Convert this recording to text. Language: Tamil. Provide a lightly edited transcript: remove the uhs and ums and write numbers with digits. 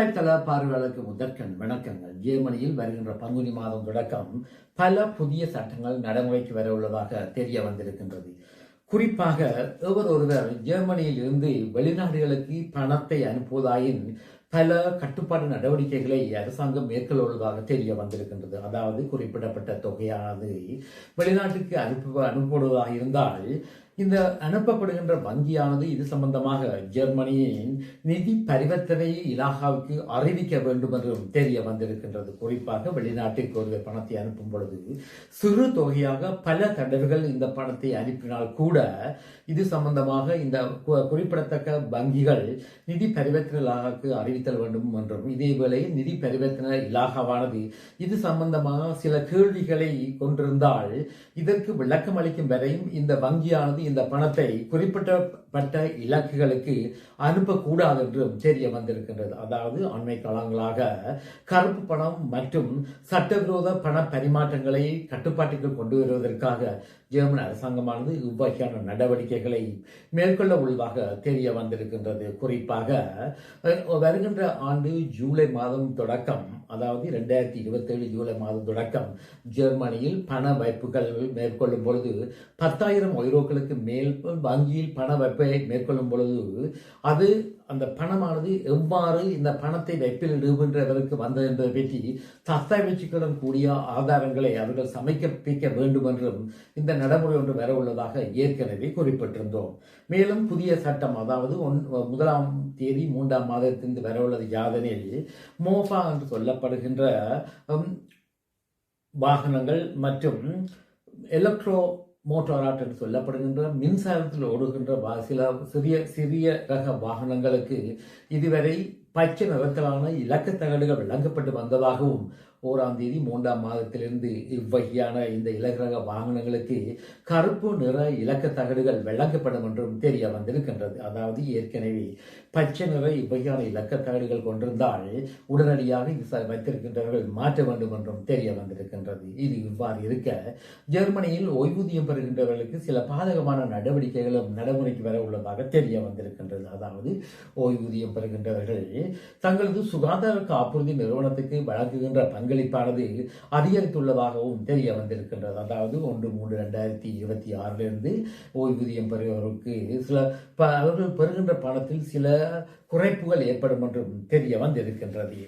விவசாயத்தள பார்வையாளருக்கு முதற்கண் வணக்கங்கள். ஜெர்மனியில் வருகின்ற பங்குனி மாதம் தொடக்கம் பல புதிய சட்டங்கள் நடைமுறைக்கு வர உள்ளதாக தெரிய வந்திருக்கின்றது. குறிப்பாக ஒருவர் ஜெர்மனியில் இருந்து வெளிநாடுகளுக்கு பணத்தை அனுப்புவதாயின் பல கட்டுப்பாடு நடவடிக்கைகளை அரசாங்கம் மேற்கொள்ள உள்ளதாக தெரிய வந்திருக்கின்றது. அதாவது குறிப்பிடப்பட்ட தொகையானது வெளிநாட்டுக்கு அனுப்புவதாக இருந்தால் இந்த அனுப்பப்படுகின்ற வங்கியானது இது சம்பந்தமாக ஜெர்மனியின் நிதி பரிவர்த்தனை இலாகாவுக்கு அறிவிக்க வேண்டும் என்றும் தெரிய வந்திருக்கின்றது. குறிப்பாக வெளிநாட்டிற்கு ஒரு பணத்தை அனுப்பும் பொழுது சிறு தொகையாக பல தடவைகள் இந்த பணத்தை அனுப்பினால் கூட இது சம்பந்தமாக இந்த குறிப்பிடத்தக்க வங்கிகள் நிதி பரிவர்த்தனை இலாகாவுக்கு அறிவித்தல் வேண்டும் என்றும், இதேவேளை நிதி பரிவர்த்தனை இலாகாவானது இது சம்பந்தமாக சில கேள்விகளை கொண்டிருந்தால் இதற்கு விளக்கம் அளிக்கும் வரையும் இந்த வங்கியானது இந்த பணத்தை குறிப்பிட்டப்பட்ட இலக்குகளுக்கு அனுப்பக்கூடாது என்றும் தெரிய வந்திருக்கின்றது. அதாவது அண்மை காலங்களாக கருப்பு பணம் மற்றும் சட்டவிரோத பண பரிமாற்றங்களை கட்டுப்பாட்டுக்குள் கொண்டு வருவதற்காக ஜெர்மன் அரசாங்கமானது இவ்வகையான நடவடிக்கைகளை மேற்கொள்ள உள்ளதாக தெரிய வந்திருக்கின்றது. குறிப்பாக வருகின்ற ஆண்டு ஜூலை மாதம் தொடக்கம், அதாவது 2027 ஜூலை மாதம் தொடக்கம் ஜெர்மனியில் பண வைப்புகள் மேற்கொள்ளும் பொழுது 10,000 யூரோக்களுக்கு மேல் வங்கியில் பண வைப்பை மேற்கொள்ளும் பொழுது அது அந்த பணமானது எவ்வாறு இந்த பணத்தை வைப்பில் இடுகின்றவருக்கு வந்தது என்பதை பற்றி தஸ்தாவேஜுடன் கூடிய ஆதாரங்களை அவர்கள் சமர்ப்பிக்க வேண்டும் என்றும் இந்த நடைமுறை ஒன்று வர உள்ளதாக ஏற்கனவே குறிப்பிட்டிருந்தோம். மேலும் புதிய சட்டம், அதாவது 1ஆம் தேதி 3ஆம் மாதத்திலிருந்து வர உள்ளது யாதெனில் மோஃபா என்று சொல்லப்படுகின்ற வாகனங்கள் மற்றும் எலக்ட்ரோ மோட்டாராட் என்று சொல்லப்படுகின்ற மின்சாரத்தில் ஓடுகின்ற சில சிறிய ரக வாகனங்களுக்கு இதுவரை பச்சை நிறத்திலான இலக்கு தகடுகள் வழங்கப்பட்டு வந்ததாகவும் 1ஆம் தேதி 3ஆம் மாதத்திலிருந்து இவ்வகையான இந்த இலக்கரக வாகனங்களுக்கு கருப்பு நிற இலக்க தகடுகள் வழங்கப்படும் என்றும் தெரிய வந்திருக்கின்றது. அதாவது ஏற்கனவே பச்சை நிற இவ்வகையான இலக்க தகடுகள் கொண்டிருந்தால் உடனடியாக இது வைத்திருக்கின்றவர்கள் மாற்ற வேண்டும் என்றும் தெரிய வந்திருக்கின்றது. இது இவ்வாறு இருக்க ஜெர்மனியில் ஓய்வூதியம் பெறுகின்றவர்களுக்கு சில பாதகமான நடவடிக்கைகளும் நடைமுறைக்கு வர உள்ளதாக தெரிய வந்திருக்கின்றது. அதாவது ஓய்வூதியம் பெறுகின்றவர்கள் தங்களது சுகாதார காப்புறுதி நிறுவனத்துக்கு வழங்குகின்ற பங்களிப்பானது அதிகரித்துள்ளதாகவும் தெரிய வந்திருக்கின்றது. அதாவது 1/3/2026 ஓய்வூதியம் பெறுபவர்களுக்கு அவர்கள் பெறுகின்ற பணத்தில் சில குறைப்புகள் ஏற்படும் என்றும் தெரிய வந்திருக்கின்றது.